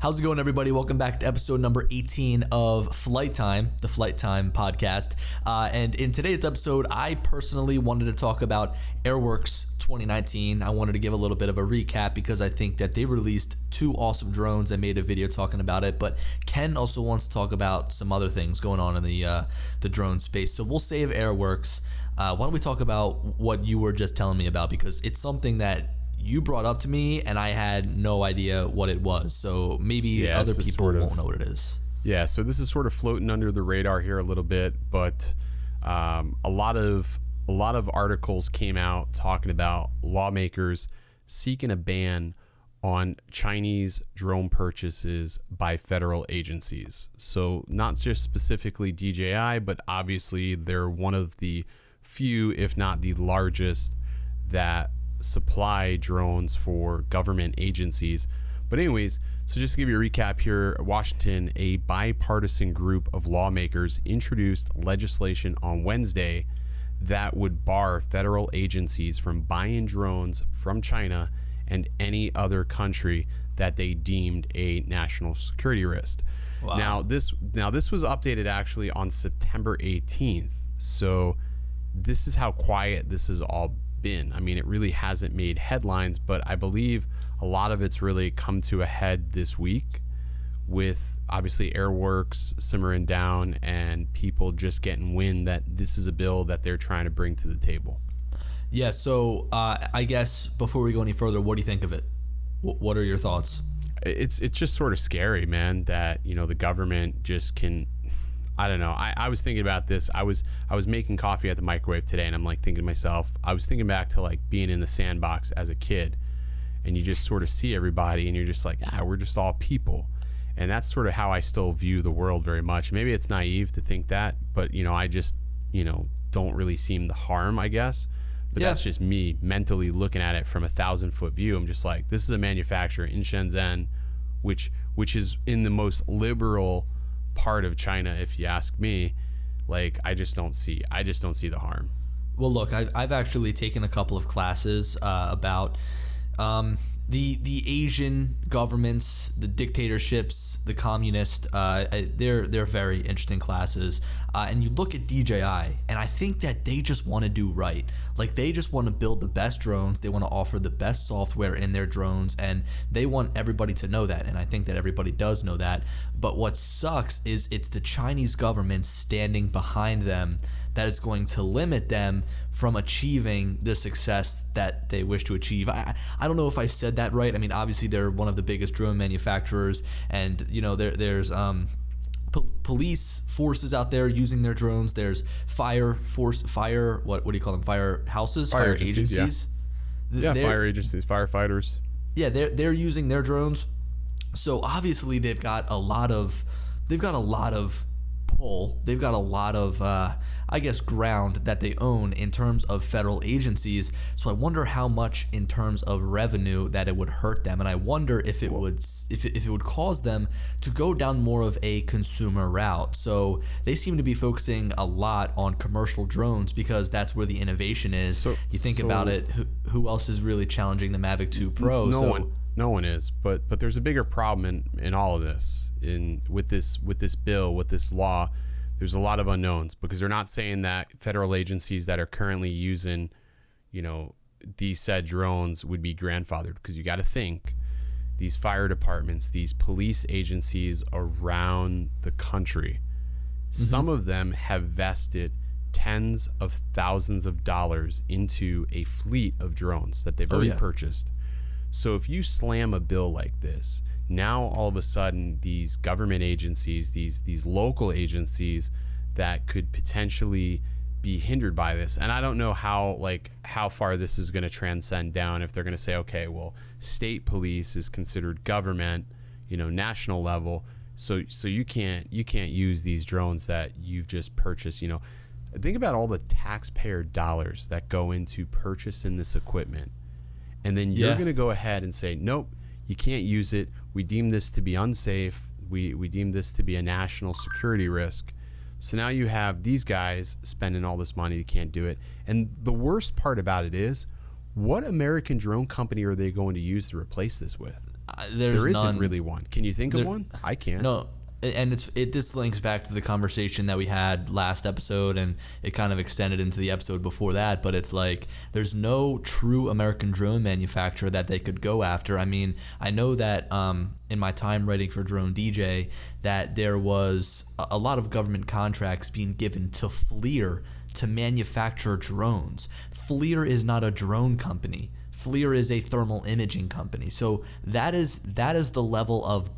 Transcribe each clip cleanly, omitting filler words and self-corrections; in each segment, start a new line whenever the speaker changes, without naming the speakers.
How's it going, everybody? Welcome back to episode number 18 of Flight Time, the Flight Time podcast. And in today's episode, I personally wanted to talk about AirWorks 2019. I wanted to give a little bit of a recap because I think that they released two awesome drones. I made a video talking about it, but Ken also wants to talk about some other things going on in the drone space. So we'll save AirWorks. Why don't we talk about what you were just telling me about, because it's something that you brought up to me and I had no idea what it was. So maybe other people won't know what it is.
Yeah, so this is sort of floating under the radar here a little bit, but a lot of articles came out talking about lawmakers seeking a ban on Chinese drone purchases by federal agencies. So not just specifically DJI, but obviously they're one of the few, if not the largest, that supply drones for government agencies. But anyways, so just to give you a recap here, Washington, a bipartisan group of lawmakers introduced legislation on Wednesday that would bar federal agencies from buying drones from China and any other country that they deemed a national security risk. Wow. Now this was updated actually on September 18th. So this is how quiet this has all been. I mean, it really hasn't made headlines, but I believe a lot of it's really come to a head this week with obviously AirWorks simmering down and people just getting wind that this is a bill that they're trying to bring to the table.
Yeah, so I guess before we go any further, what do you think of it? What are your thoughts?
It's just sort of scary, man, that, you know, the government just can, I don't know. I was thinking about this. I was making coffee at the microwave today, and I'm like thinking to myself, I was thinking back to like being in the sandbox as a kid, and you just sort of see everybody and you're just like, we're just all people. And that's sort of how I still view the world very much. Maybe it's naive to think that, but you know, I just, you know, don't really seem the harm, I guess. But that's just me mentally looking at it from 1,000-foot view. I'm just like, this is a manufacturer in Shenzhen, which is in the most liberal part of China, if you ask me. Like, I just don't see the harm.
Well, look, I've actually taken a couple of classes about the Asian governments, the dictatorships, the communists. They're very interesting classes. And you look at DJI, and I think that they just want to do right. Like, they just want to build the best drones. They want to offer the best software in their drones, and they want everybody to know that. And I think that everybody does know that. But what sucks is it's the Chinese government standing behind them that is going to limit them from achieving the success that they wish to achieve. I don't know if I said that right. I mean, obviously they're one of the biggest drone manufacturers, and you know there's police forces out there using their drones. There's fire what do you call them? Fire agencies.
Yeah, fire agencies, firefighters.
Yeah, they're using their drones. So obviously they've got a lot of pull. They've got a lot of I guess ground that they own in terms of federal agencies. So I wonder how much in terms of revenue that it would hurt them, and I wonder if it would cause them to go down more of a consumer route. So they seem to be focusing a lot on commercial drones because that's where the innovation is. You think about it, who else is really challenging the Mavic 2 Pro?
No one is, but there's a bigger problem in all of this. With this bill, with this law, there's a lot of unknowns, because they're not saying that federal agencies that are currently using, you know, these said drones would be grandfathered, because you got to think these fire departments, these police agencies around the country, some of them have vested tens of thousands of dollars into a fleet of drones that they've already purchased. So if you slam a bill like this, now all of a sudden these government agencies, these local agencies that could potentially be hindered by this, and I don't know how far this is going to transcend down, if they're going to say, okay, well, state police is considered government, you know, national level, so you can't use these drones that you've just purchased. You know, think about all the taxpayer dollars that go into purchasing this equipment. And then you're going to go ahead and say, nope, you can't use it. We deem this to be unsafe. We deem this to be a national security risk. So now you have these guys spending all this money, they can't do it. And the worst part about it is, what American drone company are they going to use to replace this with?
There
isn't really one. Can you think of one? I can't.
No. And this links back to the conversation that we had last episode, and it kind of extended into the episode before that. But it's like there's no true American drone manufacturer that they could go after. I mean, I know that in my time writing for Drone DJ, that there was a lot of government contracts being given to FLIR to manufacture drones. FLIR is not a drone company. FLIR is a thermal imaging company. So that is the level of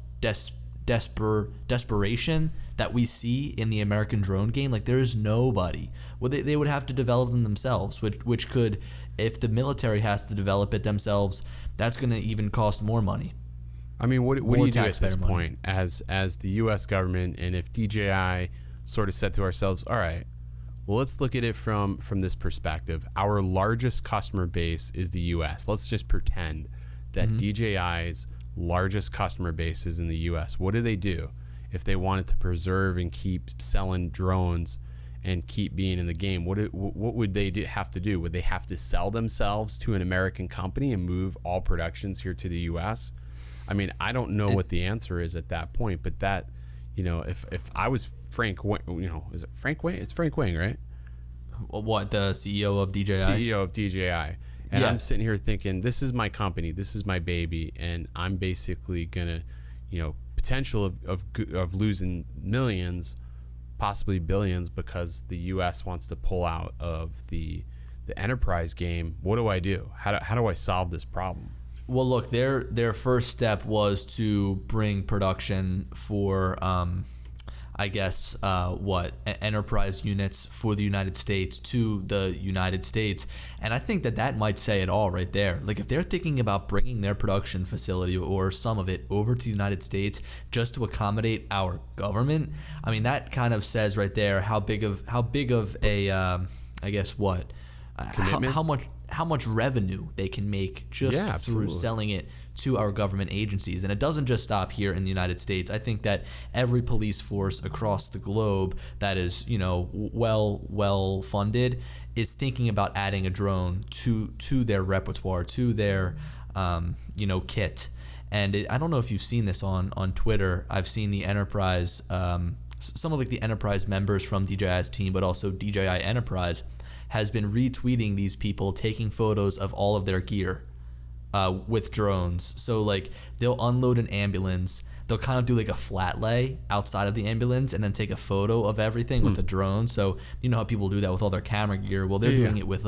desperation that we see in the American drone game. Like, there's nobody. Well, they would have to develop them themselves, which could, if the military has to develop it themselves, that's going to even cost more money.
I mean, what do you do at this point as the U.S. government, and if DJI sort of said to ourselves, all right, well, let's look at it from this perspective. Our largest customer base is the U.S. Let's just pretend that DJI's largest customer base is in the U.S. What do they do if they wanted to preserve and keep selling drones and keep being in the game? What would they have to do? Would they have to sell themselves to an American company and move all productions here to the U.S.? I mean, I don't know what the answer is at that point, but that, if I was Frank, is it Frank Wang? It's Frank Wang, right?
What, the CEO of DJI?
CEO of DJI. And I'm sitting here thinking, this is my company, this is my baby, and I'm basically gonna, potential of losing millions, possibly billions, because the U.S. wants to pull out of the enterprise game. What do I do? How do I solve this problem?
Well, look, their first step was to bring production for enterprise units for the United States to the United States. And I think that might say it all right there. Like, if they're thinking about bringing their production facility or some of it over to the United States just to accommodate our government, I mean, that kind of says right there how big of a commitment? How much revenue they can make just through selling it to our government agencies. And it doesn't just stop here in the United States. I think that every police force across the globe that is, well funded is thinking about adding a drone to their repertoire, to their kit. And I don't know if you've seen this on Twitter. I've seen the Enterprise, some of the Enterprise members from DJI's team, but also DJI Enterprise has been retweeting these people taking photos of all of their gear with drones. So they'll unload an ambulance, they'll kind of do a flat lay outside of the ambulance and then take a photo of everything with a drone. So you know how people do that with all their camera gear. Well, they're doing it with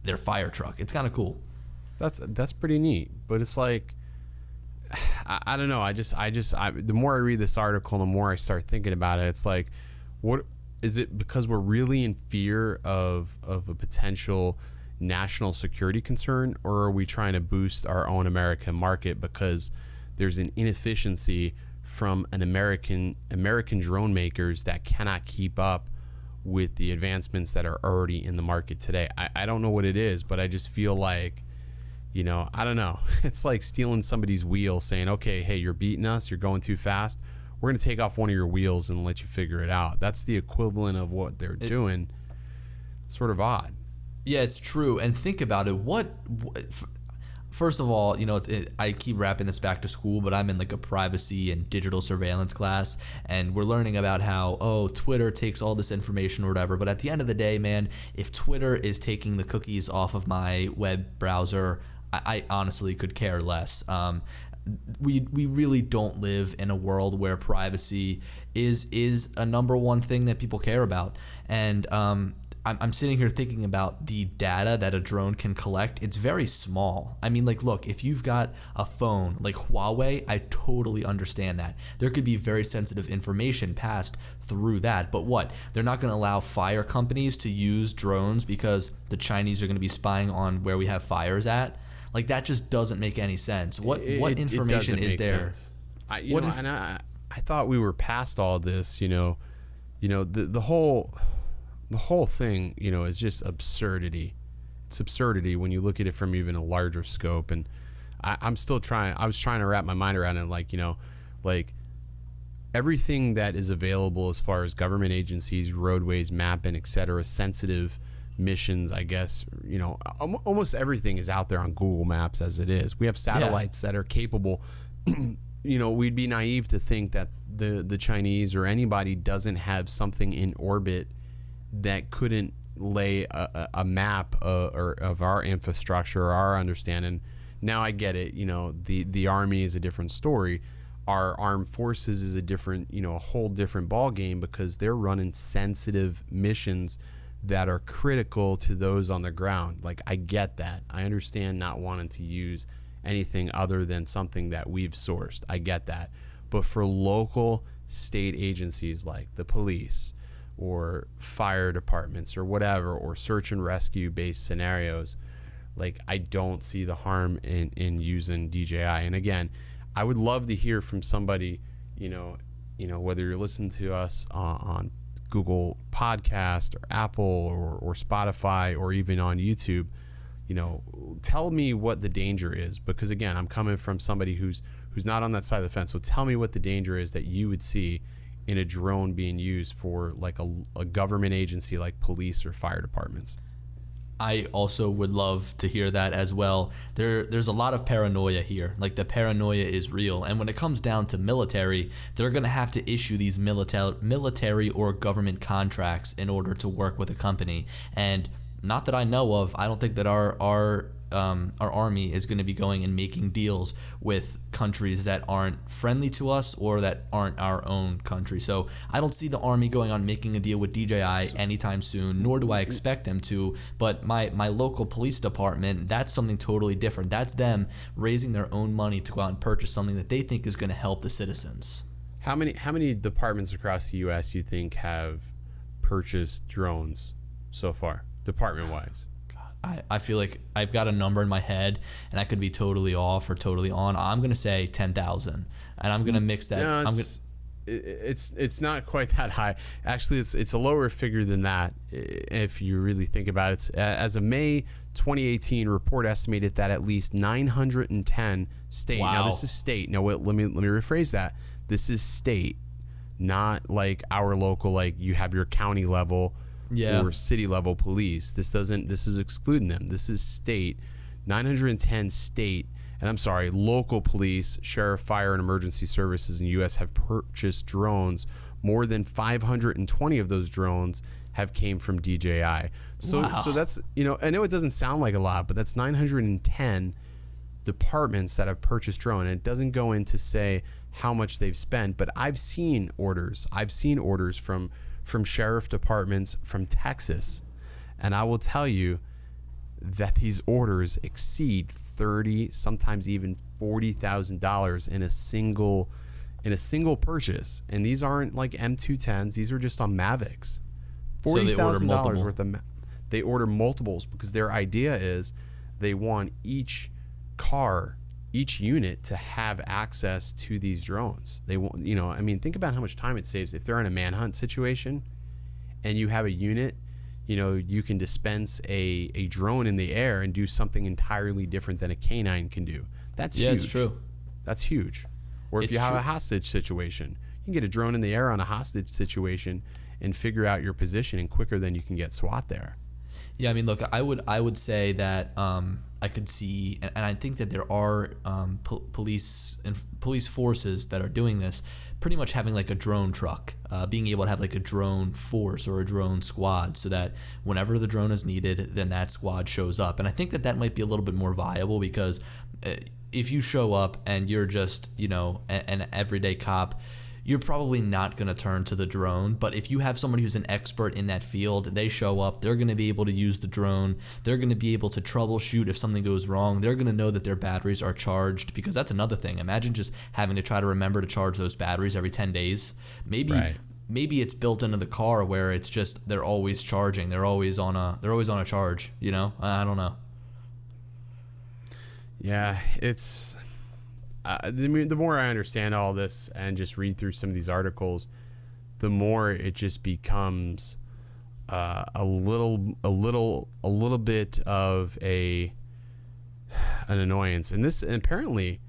their fire truck. It's kind of cool.
That's pretty neat. But it's I don't know. The more I read this article, the more I start thinking about it. It's what is it, because we're really in fear of a potential national security concern, or are we trying to boost our own American market because there's an inefficiency from American drone makers that cannot keep up with the advancements that are already in the market today? I don't know what it is, but I just feel I don't know. It's like stealing somebody's wheel, saying, okay, hey, you're beating us, you're going too fast, we're going to take off one of your wheels and let you figure it out. That's the equivalent of what they're doing. It's sort of odd.
Yeah, it's true. And think about it. First of all, I keep wrapping this back to school, but I'm in a privacy and digital surveillance class, and we're learning about how, Twitter takes all this information or whatever. But at the end of the day, man, if Twitter is taking the cookies off of my web browser, I honestly could care less. We really don't live in a world where privacy is a number one thing that people care about. And I'm sitting here thinking about the data that a drone can collect. It's very small. I mean, look, if you've got a phone like Huawei, I totally understand that. There could be very sensitive information passed through that. But what? They're not going to allow fire companies to use drones because the Chinese are going to be spying on where we have fires at? That just doesn't make any sense. What information is there?
I thought we were past all this. The whole thing, is just absurdity. It's absurdity when you look at it from even a larger scope. And I was trying to wrap my mind around it. Everything that is available as far as government agencies, roadways, mapping, etc., sensitive missions, I guess, almost everything is out there on Google Maps as it is. We have satellites that are capable we'd be naive to think that the Chinese or anybody doesn't have something in orbit that couldn't lay a map of our infrastructure, our understanding. Now I get it. The Army is a different story. Our armed forces is a different, a whole different ball game, because they're running sensitive missions that are critical to those on the ground. Like, I get that. I understand not wanting to use anything other than something that we've sourced. I get that. But for local state agencies like the police or fire departments or whatever, or search and rescue based scenarios, like, I don't see the harm in using DJI. And again, I would love to hear from somebody, whether you're listening to us on Google Podcast or Apple or Spotify or even on YouTube, tell me what the danger is, because again, I'm coming from somebody who's not on that side of the fence. So tell me what the danger is that you would see in a drone being used for like a government agency like police or fire departments.
I also would love to hear that as well. There's a lot of paranoia here. Like, the paranoia is real. And when it comes down to military, they're going to have to issue these military or government contracts in order to work with a company. And not that I know of, I don't think that our army is going to be going and making deals with countries that aren't friendly to us or that aren't our own country. So I don't see the army going on making a deal with DJI anytime soon, nor do I expect them to. But my local police department, that's something totally different. That's them raising their own money to go out and purchase something that they think is going to help the citizens.
How many departments across the U.S. you think have purchased drones so far, department-wise?
I feel like I've got a number in my head, and I could be totally off or totally on. I'm going to say 10,000, and I'm going to mix that.
No, it's not quite that high. Actually, it's a lower figure than that if you really think about it. As of May 2018, report estimated that at least 910 state.
Wow.
Now, this is state. Now, wait, let me rephrase that. This is state, not like our local, like you have your county level.
Yeah.
Or city level police. This is excluding them. This is state. 910 state, and I'm sorry, local police, sheriff, fire, and emergency services in the U.S. have purchased drones. More than 520 of those drones have came from DJI. So that's, I know it doesn't sound like a lot, but that's 910 departments that have purchased drone, and it doesn't go in to say how much they've spent, but I've seen orders from sheriff departments from Texas, and I will tell you that these orders exceed $30,000, sometimes even $40,000 in a single purchase. And these aren't like M210s; these are just on Mavics. $40,000 worth of. They order multiples because their idea is they want each unit to have access to these drones. They want, think about how much time it saves if they're in a manhunt situation and you have a unit, you can dispense a drone in the air and do something entirely different than a canine can do. That's huge. Yeah, it's true. That's huge. Or if you have a hostage situation, you can get a drone in the air on a hostage situation and figure out your positioning quicker than you can get SWAT there.
Yeah, look, I would say that I could see, and I think that there are police forces that are doing this, pretty much having like a drone truck, being able to have like a drone force or a drone squad, so that whenever the drone is needed, then that squad shows up. And I think that might be a little bit more viable, because if you show up and you're just an everyday cop, you're probably not going to turn to the drone. But if you have somebody who's an expert in that field, they show up, they're going to be able to use the drone. They're going to be able to troubleshoot if something goes wrong. They're going to know that their batteries are charged, because that's another thing. Imagine just having to try to remember to charge those batteries every 10 days. Maybe it's built into the car where it's just they're always charging. They're always on a charge, I don't know.
Yeah, it's the more I understand all this and just read through some of these articles, the more it just becomes a little bit of an annoyance. And apparently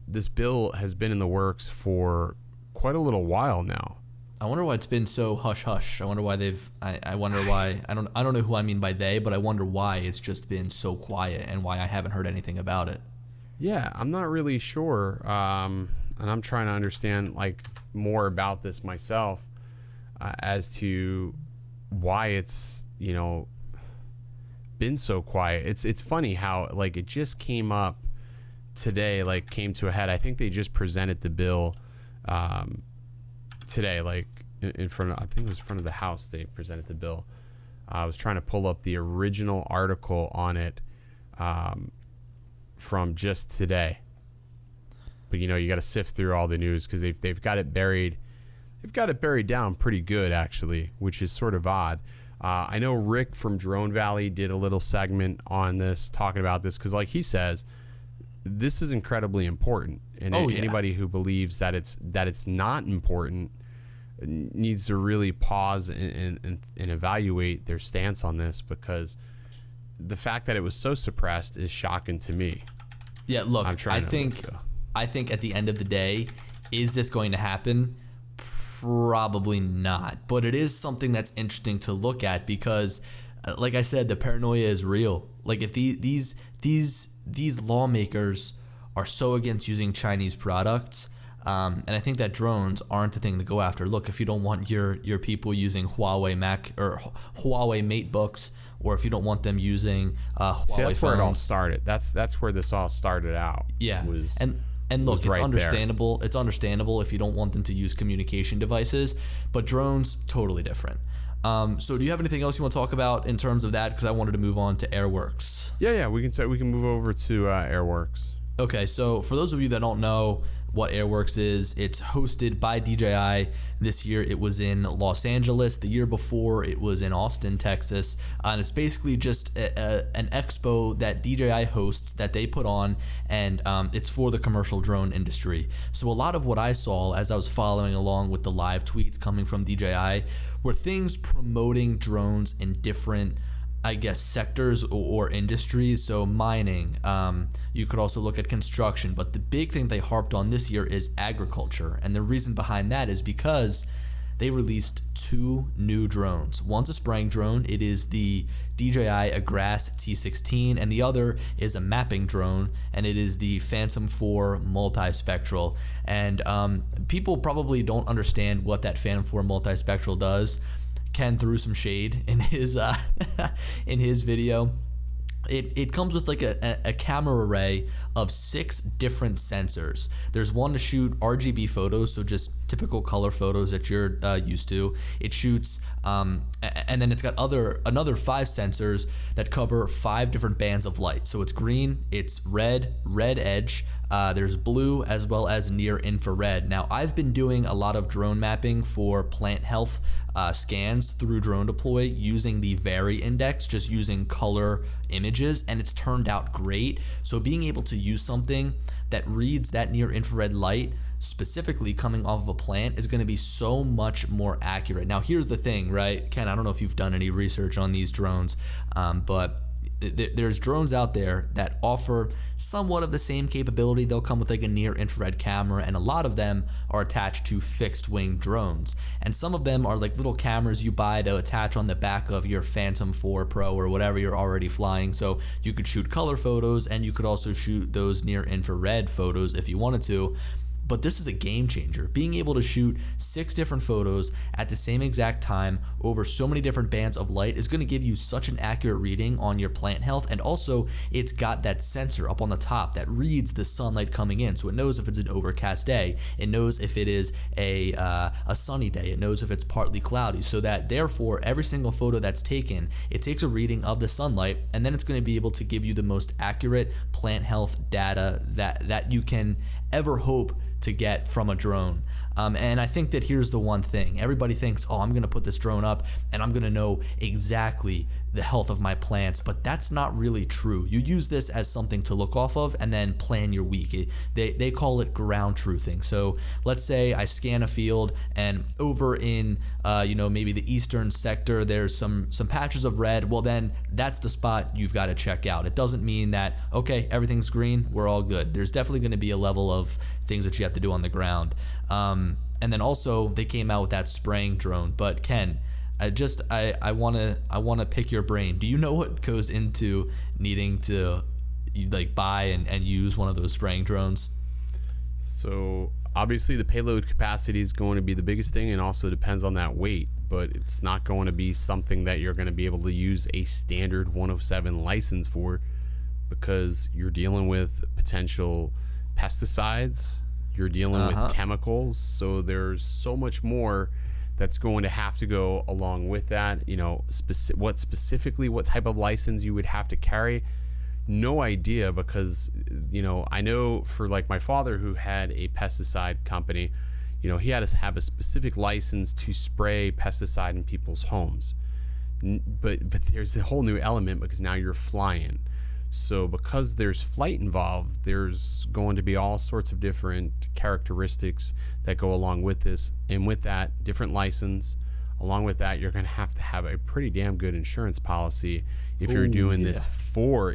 this bill has been in the works for quite a little while now.
I wonder why it's been so hush hush. I wonder why I wonder why. I don't know who I mean by they, but I wonder why it's just been so quiet and why I haven't heard anything about it.
Yeah, I'm not really sure, and I'm trying to understand like more about this myself as to why it's been so quiet. It's funny how like it just came up today, like came to a head. I think they just presented the bill today, like in front of, I think it was in front of the House. They presented the bill. I was trying to pull up the original article on it from just today, but you got to sift through all the news because they've got it buried. They've got it buried down pretty good actually, which is sort of odd. I know Rick from Drone Valley did a little segment on this, talking about this, because like he says, this is incredibly important, and anybody who believes that it's not important needs to really pause and evaluate their stance on this, because the fact that it was so suppressed is shocking to me.
Yeah, look, I think at the end of the day, is this going to happen? Probably not, but it is something that's interesting to look at because, like I said, the paranoia is real. Like if these lawmakers are so against using Chinese products, and I think that drones aren't the thing to go after. Look, if you don't want your people using Huawei Mac or Huawei MateBooks, or if you don't want them using Huawei
that's
phones,
where it all started. That's where this all started out.
Yeah, and look, it's
right
understandable. It's understandable if you don't want them to use communication devices, but drones, totally different. So do you have anything else you want to talk about in terms of that? Because I wanted to move on to AirWorks.
Yeah, we can move over to AirWorks.
Okay, so for those of you that don't know what AirWorks is, it's hosted by DJI. This year it was in Los Angeles. The year before it was in Austin, Texas. And it's basically just an expo that DJI hosts that they put on, and it's for the commercial drone industry. So a lot of what I saw as I was following along with the live tweets coming from DJI were things promoting drones in different, I guess, sectors or industries. So mining, you could also look at construction, but the big thing they harped on this year is agriculture. And the reason behind that is because they released 2 new drones. One's a spraying drone. It is the DJI Agras T16, and the other is a mapping drone, and it is the Phantom 4 multispectral. And people probably don't understand what that Phantom 4 multispectral does. Ken threw some shade in his in his video. It comes with like a camera array of 6 different sensors. There's one to shoot RGB photos, so just typical color photos that you're used to. It shoots, and then it's got another 5 sensors that cover 5 different bands of light. So it's green, it's red edge, there's blue, as well as near infrared. Now, I've been doing a lot of drone mapping for plant health scans through DroneDeploy using the Vary index, just using color images, and it's turned out great. So being able to use something that reads that near infrared light specifically coming off of a plant is going to be so much more accurate. Now, here's the thing, right? Ken, I don't know if you've done any research on these drones, but there's drones out there that offer somewhat of the same capability. They'll come with like a near infrared camera, and a lot of them are attached to fixed wing drones, and some of them are like little cameras you buy to attach on the back of your Phantom 4 Pro or whatever you're already flying. So you could shoot color photos, and you could also shoot those near infrared photos if you wanted to. But this is a game changer. Being able to shoot 6 different photos at the same exact time over so many different bands of light is going to give you such an accurate reading on your plant health. And also, it's got that sensor up on the top that reads the sunlight coming in. So it knows if it's an overcast day. It knows if it is a sunny day. It knows if it's partly cloudy. So that therefore, every single photo that's taken, it takes a reading of the sunlight, and then it's going to be able to give you the most accurate plant health data that you can ever hope to get from a drone. And I think that here's the one thing. Everybody thinks, oh, I'm going to put this drone up and I'm going to know exactly the health of my plants, but that's not really true. You use this as something to look off of and then plan your week. They call it ground truthing. So let's say I scan a field, and over in maybe the eastern sector there's some patches of red. Well, then that's the spot you've got to check out. It doesn't mean that, okay, everything's green, we're all good. There's definitely going to be a level of things that you have to do on the ground. And then also they came out with that spraying drone. But Ken, I want to pick your brain. Do you know what goes into needing to you like buy and use one of those spraying drones?
So obviously the payload capacity is going to be the biggest thing, and also depends on that weight, but it's not going to be something that you're going to be able to use a standard 107 license for, because you're dealing with potential pesticides, you're dealing with chemicals, so there's so much more that's going to have to go along with that. You know, what type of license you would have to carry, no idea, because, you know, I know for like my father, who had a pesticide company, you know, he had to have a specific license to spray pesticide in people's homes. But there's a whole new element, because now you're flying. So because there's flight involved, there's going to be all sorts of different characteristics that go along with this. And with that, different license. Along with that, you're going to have a pretty damn good insurance policy if you're doing this for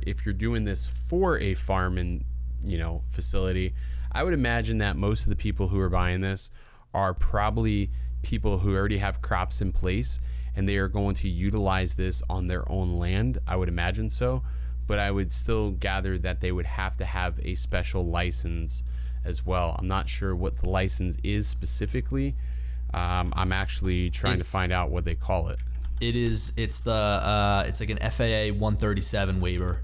a farm and, you know, facility. I would imagine that most of the people who are buying this are probably people who already have crops in place, and they are going to utilize this on their own land. I would imagine so. But I would still gather that they would have to have a special license as well. I'm not sure what the license is specifically. I'm actually trying to find out what they call it. It's
like an FAA 137 waiver.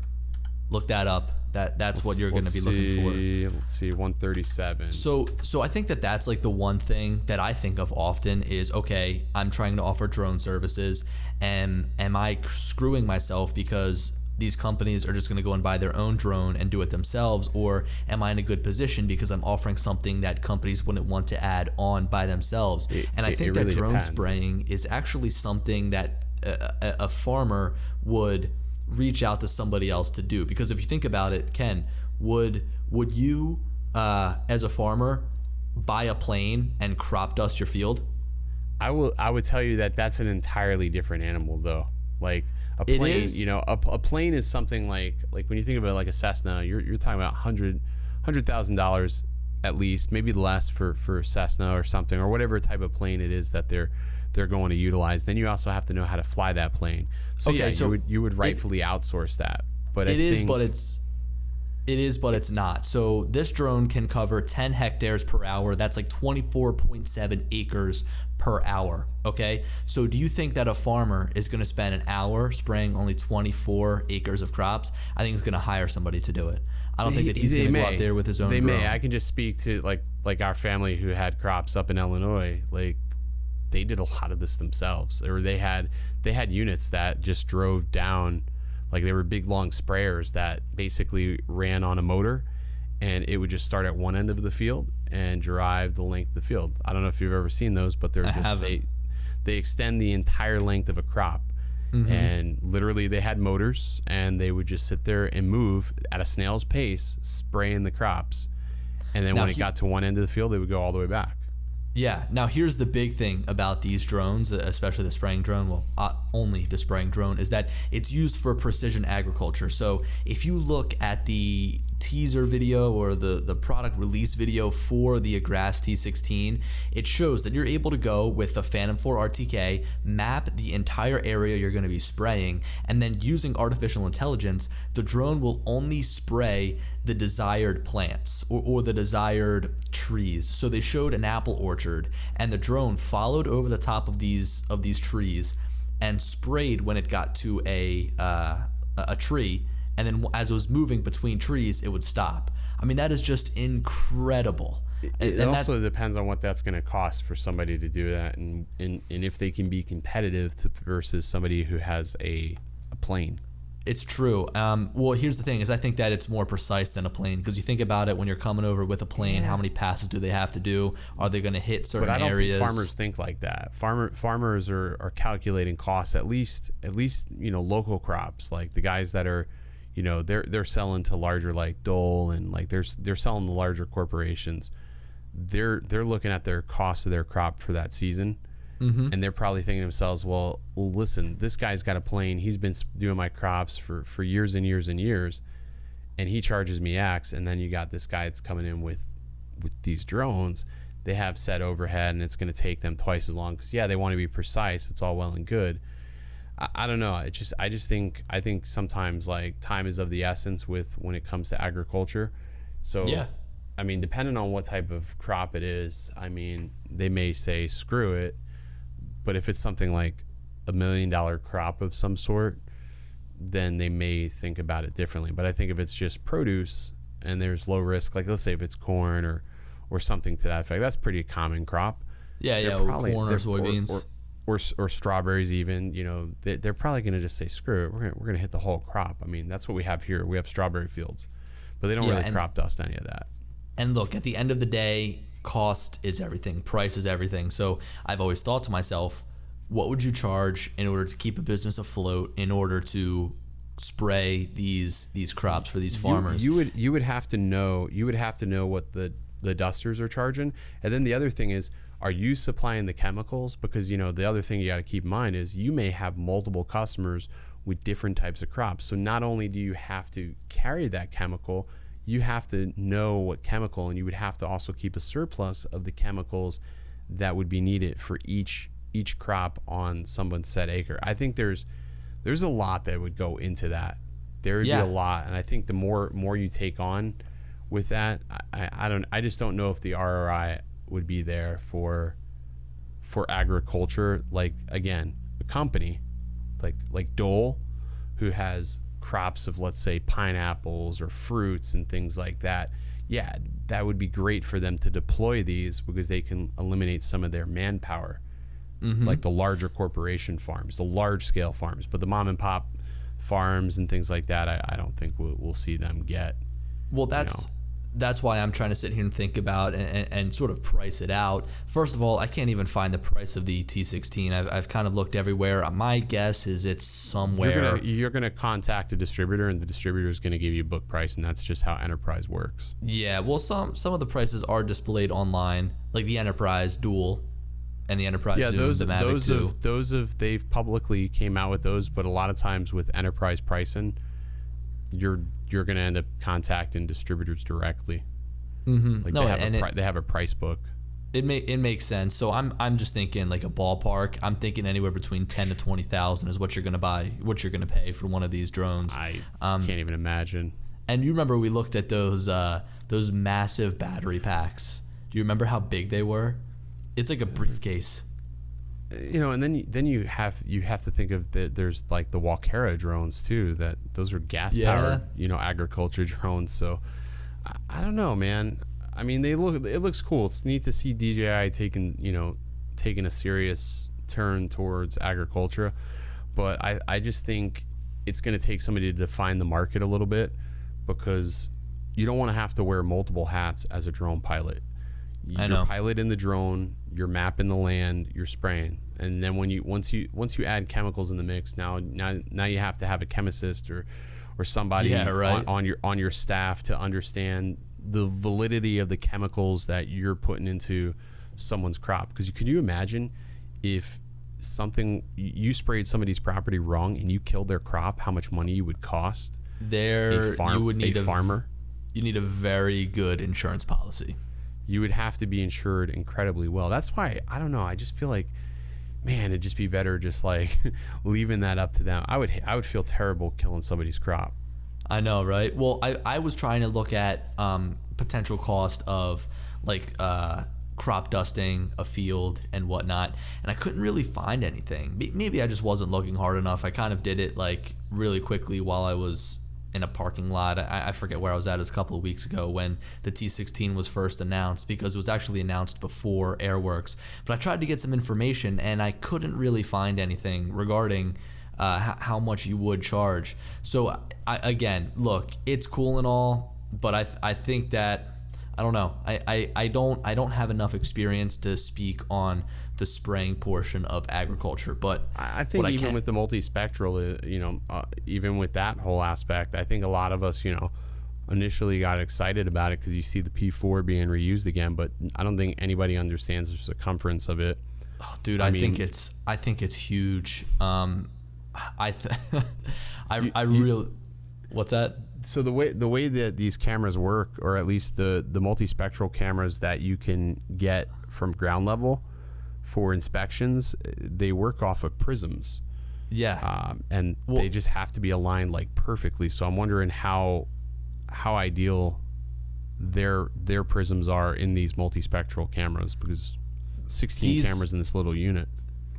Look that up. That's what you're going to be looking for.
Let's see, 137.
So I think that's like the one thing that I think of often is, okay, I'm trying to offer drone services, and am I screwing myself because these companies are just going to go and buy their own drone and do it themselves, or am I in a good position because I'm offering something that companies wouldn't want to add on by themselves? And I think that really drone spraying is actually something that a farmer would reach out to somebody else to do. Because if you think about it, Ken, would you as a farmer buy a plane and crop dust your field?
I would tell you that that's an entirely different animal, though. Like a plane, you know, a plane is something like when you think of it like a Cessna, you're talking about $100,000 at least, maybe less for Cessna or something, or whatever type of plane it is that they're going to utilize. Then you also have to know how to fly that plane. So okay, yeah, so you would rightfully outsource that. But it is, but it's not. So this drone can cover 10 hectares per hour. That's like 24.7 acres per hour. Okay. So do you think that a farmer is going to spend an hour spraying only 24 acres of crops? I think he's going to hire somebody to do it. I don't think that he's going to go out there with his own drone. I can just speak to like our family who had crops up in Illinois. Like, they did a lot of this themselves, or they had units that just drove down. Like, they were big long sprayers that basically ran on a motor, and it would just start at one end of the field and drive the length of the field. I don't know if you've ever seen those, but they extend the entire length of a crop. Mm-hmm. And literally they had motors, and they would just sit there and move at a snail's pace, spraying the crops. And then when it got to one end of the field, they would go all the way back.
Yeah. Now, here's the big thing about these drones, especially the spraying drone, only the spraying drone, is that it's used for precision agriculture. So if you look at the teaser video or the product release video for the Agras T16, it shows that you're able to go with the Phantom 4 RTK, map the entire area you're going to be spraying, and then using artificial intelligence, the drone will only spray the desired plants or the desired trees. So they showed an apple orchard, and the drone followed over the top of these trees and sprayed when it got to a tree, and then as it was moving between trees, it would stop. I mean, that is just incredible.
It also depends on what that's going to cost for somebody to do that, and if they can be competitive versus somebody who has a plane.
It's true. Well, here's the thing: is I think that it's more precise than a plane, because you think about it when you're coming over with a plane. How many passes do they have to do? Are they going to hit certain areas? But I don't think
farmers think like that. Farmers are calculating costs. At least local crops, like the guys that are, they're selling to larger like Dole, and like they're selling to larger corporations. They're looking at their cost of their crop for that season. Mm-hmm. And they're probably thinking to themselves, well, listen, this guy's got a plane. He's been doing my crops for years and years and years, and he charges me X. And then you got this guy that's coming in with these drones. They have set overhead, and it's going to take them twice as long because, they want to be precise. It's all well and good. I don't know. I think sometimes like time is of the essence when it comes to agriculture. So
Yeah.
I mean, depending on what type of crop it is, I mean, they may say screw it, but if it's something like $1 million crop of some sort, then they may think about it differently. But I think if it's just produce and there's low risk, like let's say if it's corn or something to that effect, that's pretty common crop.
Yeah, corn or soybeans.
Or strawberries even, you know, they're probably going to just say, screw it, we're going to hit the whole crop. I mean, that's what we have here. We have strawberry fields, but they don't really crop dust any of that.
And look, at the end of the day, cost is everything. Price is everything. So I've always thought to myself, what would you charge in order to keep a business afloat, in order to spray these crops for these farmers?
You would have to know what the dusters are charging. And then the other thing is, are you supplying the chemicals? Because, you know, the other thing you got to keep in mind is you may have multiple customers with different types of crops. So not only do you have to carry that chemical, you have to know what chemical, and you would have to also keep a surplus of the chemicals that would be needed for each crop on someone's set acre. I think there's a lot that would go into that. There would be a lot, and I think the more you take on with that, I just don't know if the ROI would be there for agriculture. Like, again, a company like Dole, who has crops of, let's say, pineapples or fruits and things like that, yeah, that would be great for them to deploy these, because they can eliminate some of their manpower. Like the larger corporation farms, the large scale farms. But the mom and pop farms and things like that, I don't think we'll see them get.
Well, that's why I'm trying to sit here and think about and sort of price it out. First of all, I can't even find the price of the T16. I've kind of looked everywhere. My guess is it's somewhere.
You're gonna contact a distributor, and the distributor is gonna give you a book price, and that's just how Enterprise works.
Yeah, well, some of the prices are displayed online, like the Enterprise Dual and the Enterprise Zoom, the Mavic 2.
They've publicly came out with those, but a lot of times with Enterprise pricing, you're going to end up contacting distributors directly. Like they have a price book.
It makes sense. So I'm just thinking like a ballpark. I'm thinking anywhere between 10 to 20,000 is what you're going to buy, what you're going to pay for one of these drones.
I can't even imagine.
And you remember we looked at those massive battery packs. Do you remember how big they were? It's like a briefcase.
You know, and then you have to think of there's like the Walkera drones too. Those are gas powered, agriculture drones. So I don't know, man. I mean, it looks cool. It's neat to see DJI taking a serious turn towards agriculture, but I just think it's going to take somebody to define the market a little bit, because you don't want to have to wear multiple hats as a drone pilot. You're piloting the drone, you're mapping the land, you're spraying, and then once you add chemicals in the mix, now you have to have a chemist or somebody on your staff to understand the validity of the chemicals that you're putting into someone's crop. Because could you imagine if you sprayed somebody's property wrong and you killed their crop, how much money you would cost a farmer? You need a very good insurance policy. You would have to be insured incredibly well. That's why, I don't know, I just feel like, man, it'd just be better just like leaving that up to them. I would feel terrible killing somebody's crop. I know, right? Well, I was trying to look at potential cost of like crop dusting a field and whatnot, and I couldn't really find anything. Maybe I just wasn't looking hard enough. I kind of did it like really quickly while I was in a parking lot. I forget where I was at. It was a couple of weeks ago when the T16 was first announced, because it was actually announced before AirWorks. But I tried to get some information, and I couldn't really find anything regarding how much you would charge. So again, look, it's cool and all, but I think that, I don't know. I don't have enough experience to speak on the spraying portion of agriculture, but I think even with the multispectral, even with that whole aspect, I think a lot of us, initially got excited about it because you see the P4 being reused again, but I don't think anybody understands the circumference of it. Oh, dude, I think it's huge. What's that? So the way that these cameras work, or at least the multispectral cameras that you can get from ground level for inspections, they work off of prisms. And they just have to be aligned like perfectly. So I'm wondering how ideal their prisms are in these multispectral cameras, because 16 cameras in this little unit.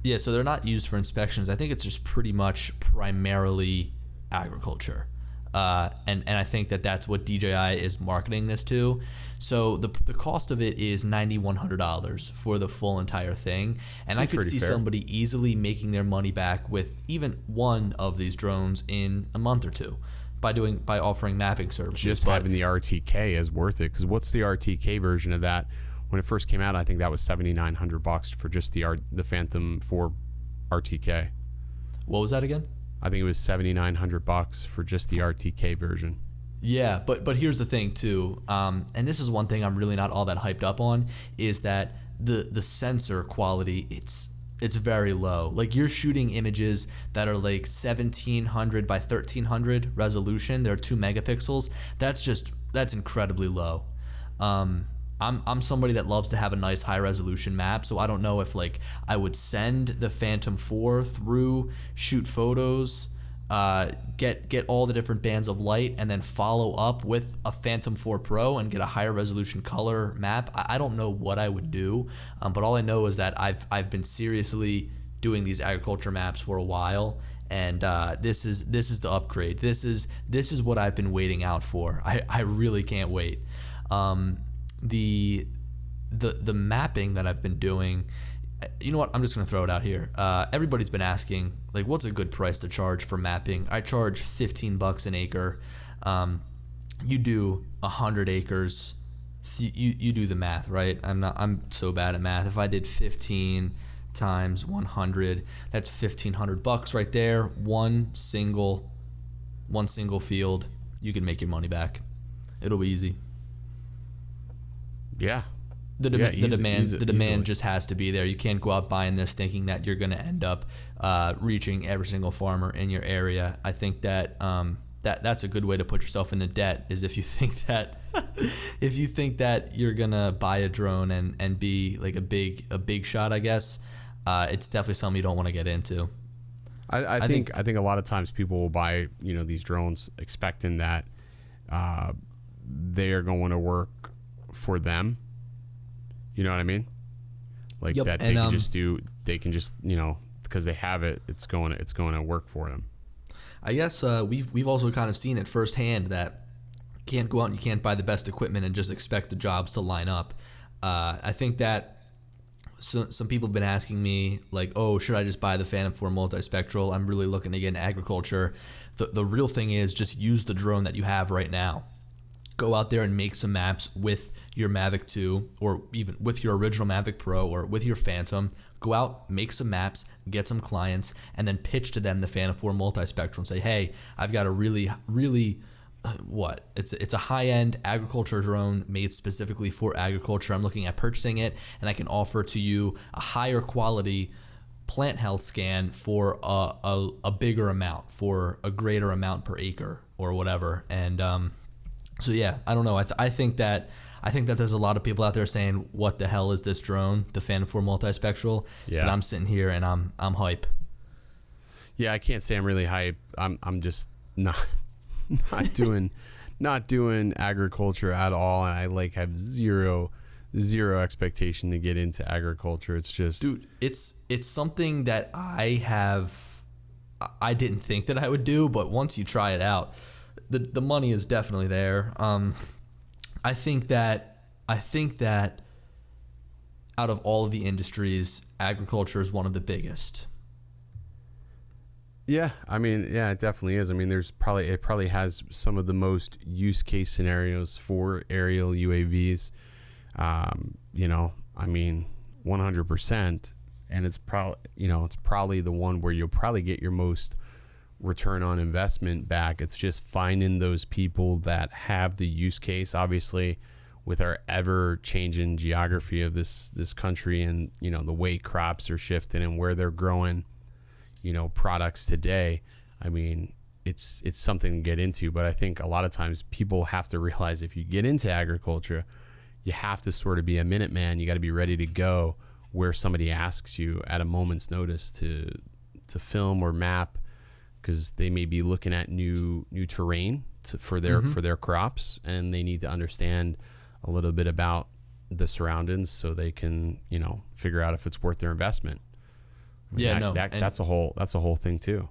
Yeah, so they're not used for inspections. I think it's just pretty much primarily agriculture. And I think that's what DJI is marketing this to. So the cost of it is $9,100 for the full entire thing. And I could see somebody easily making their money back with even one of these drones in a month or two by offering mapping services.
Just having the RTK is worth it, because what's the RTK version of that? When it first came out, I think that was $7,900 for just the Phantom 4 RTK.
What was that again?
I think it was $7,900 for just the RTK version.
Yeah, but here's the thing too, and this is one thing I'm really not all that hyped up on, is that the sensor quality, it's very low. Like, you're shooting images that are like 1700 by 1300 resolution. They're 2 megapixels. That's incredibly low. I'm somebody that loves to have a nice high resolution map, so I don't know if like I would send the Phantom 4 through, shoot photos, get all the different bands of light, and then follow up with a Phantom 4 Pro and get a higher resolution color map. I don't know what I would do, but all I know is that I've been seriously doing these agriculture maps for a while, and this is the upgrade. This is what I've been waiting out for. I really can't wait. The mapping that I've been doing, you know what, I'm just gonna throw it out here. Everybody's been asking, like, what's a good price to charge for mapping? I charge $15 an acre. You do 100 acres, you do the math, right? I'm so bad at math. If I did 15 times 100, that's $1,500 right there. One single field, you can make your money back. It'll be easy.
Yeah.
The demand just has to be there. You can't go out buying this thinking that you're going to end up reaching every single farmer in your area. I think that that's a good way to put yourself into debt, is if you think that you're going to buy a drone and be like a big shot, I guess. It's definitely something you don't want to get into.
I think a lot of times people will buy, these drones expecting that they are going to work for them. You know what I mean? Like, yep. That they can just because they have it, it's going to work for them.
I guess we've also kind of seen it firsthand that you can't go out and you can't buy the best equipment and just expect the jobs to line up. I think that some people have been asking me, like, oh, should I just buy the Phantom 4 multispectral? I'm really looking to get into agriculture. The real thing is just use the drone that you have right now. Go out there and make some maps with your Mavic 2, or even with your original Mavic Pro, or with your Phantom. Go out, make some maps, get some clients, and then pitch to them the Phantom 4 multispectral and say, hey, I've got a really it's a high-end agriculture drone made specifically for agriculture. I'm looking at purchasing it, and I can offer to you a higher quality plant health scan for a bigger amount, for a greater amount per acre or whatever. And so yeah, I don't know. I think that there's a lot of people out there saying, what the hell is this drone, the Phantom 4 multispectral? Yeah. But I'm sitting here and I'm hype.
Yeah, I can't say I'm really hype. I'm just not doing agriculture at all, and I have zero expectation to get into agriculture. It's just,
dude, it's something that I didn't think that I would do, but once you try it out, the money is definitely there. I think that out of all of the industries, agriculture is one of the biggest.
Yeah, I mean, yeah, it definitely is. I mean, it probably has some of the most use case scenarios for aerial UAVs. I mean, 100%, and it's probably the one where you'll probably get your most return on investment back. It's just finding those people that have the use case. Obviously, with our ever changing geography of this country, and the way crops are shifting and where they're growing products today, I mean, it's something to get into. But I think a lot of times people have to realize, if you get into agriculture, you have to sort of be a Minuteman. You got to be ready to go where somebody asks you at a moment's notice to film or map, because they may be looking at new terrain for their crops, and they need to understand a little bit about the surroundings so they can, figure out if it's worth their investment. That's a whole thing too.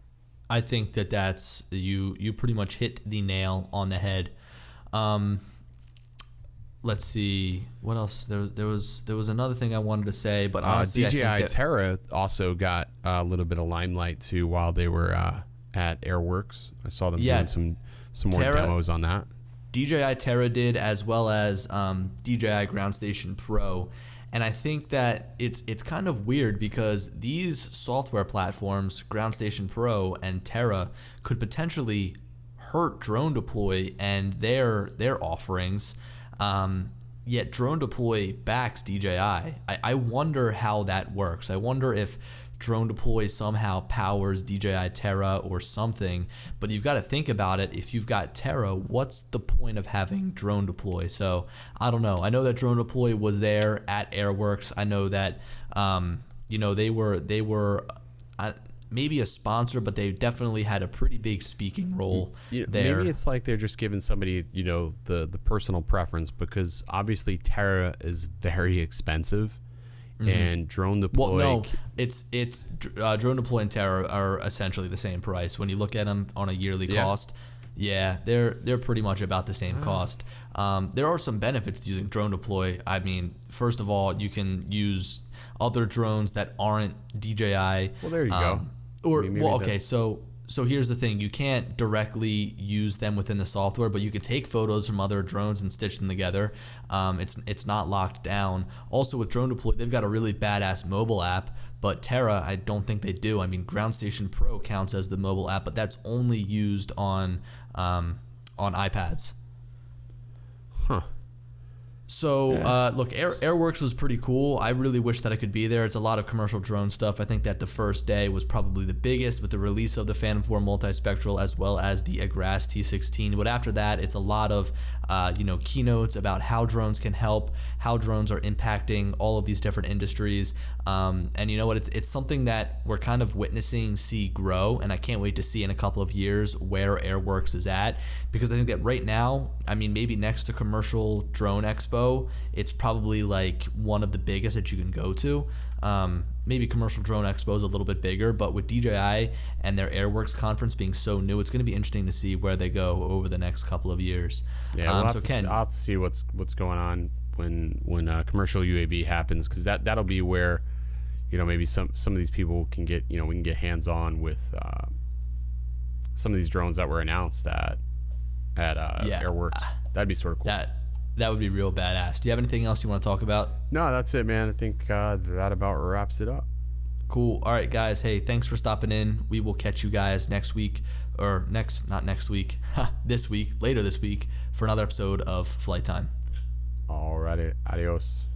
I think that's you pretty much hit the nail on the head. Let's see what else. There was another thing I wanted to say, but honestly,
DJI Terra also got a little bit of limelight too while they were at AirWorks. I saw them doing some more demos on that.
DJI Terra did, as well as DJI Ground Station Pro. And I think that it's kind of weird because these software platforms, Ground Station Pro and Terra, could potentially hurt DroneDeploy and their offerings. Yet DroneDeploy backs DJI. I wonder how that works. I wonder if DroneDeploy somehow powers DJI Terra or something. But you've got to think about it. If you've got Terra, what's the point of having DroneDeploy? So I don't know. I know that DroneDeploy was there at AirWorks. I know that they were maybe a sponsor, but they definitely had a pretty big speaking role there.
Maybe it's like they're just giving somebody, the personal preference, because obviously Terra is very expensive. And DroneDeploy.
Well, no, it's DroneDeploy and Terra are essentially the same price when you look at them on a yearly cost. Yeah, they're pretty much about the same cost. There are some benefits to using DroneDeploy. I mean, first of all, you can use other drones that aren't DJI.
Well, there you go.
So here's the thing: you can't directly use them within the software, but you can take photos from other drones and stitch them together. It's not locked down. Also, with DroneDeploy, they've got a really badass mobile app, but Terra, I don't think they do. I mean, Ground Station Pro counts as the mobile app, but that's only used on iPads.
Huh.
So, look, AirWorks was pretty cool. I really wish that I could be there. It's a lot of commercial drone stuff. I think that the first day was probably the biggest with the release of the Phantom 4 multispectral as well as the Agras T16. But after that, it's a lot of, keynotes about how drones can help, how drones are impacting all of these different industries. And you know what? It's something that we're kind of witnessing see grow, and I can't wait to see in a couple of years where AirWorks is at, because I think that right now, I mean, maybe next to Commercial Drone Expo, it's probably like one of the biggest that you can go to. Maybe Commercial Drone Expo is a little bit bigger, but with DJI and their AirWorks conference being so new, it's going to be interesting to see where they go over the next couple of years.
Yeah, I'll have to see what's going on when commercial UAV happens, because that'll be where maybe some of these people can get we can get hands on with some of these drones that were announced at AirWorks. That'd be sort of cool.
That would be real badass. Do you have anything else you want to talk about?
No, that's it, man. I think that about wraps it up.
Cool. All right, guys. Hey, thanks for stopping in. We will catch you guys next week, or not next week, later this week, for another episode of Flight Time.
Alrighty. Adios.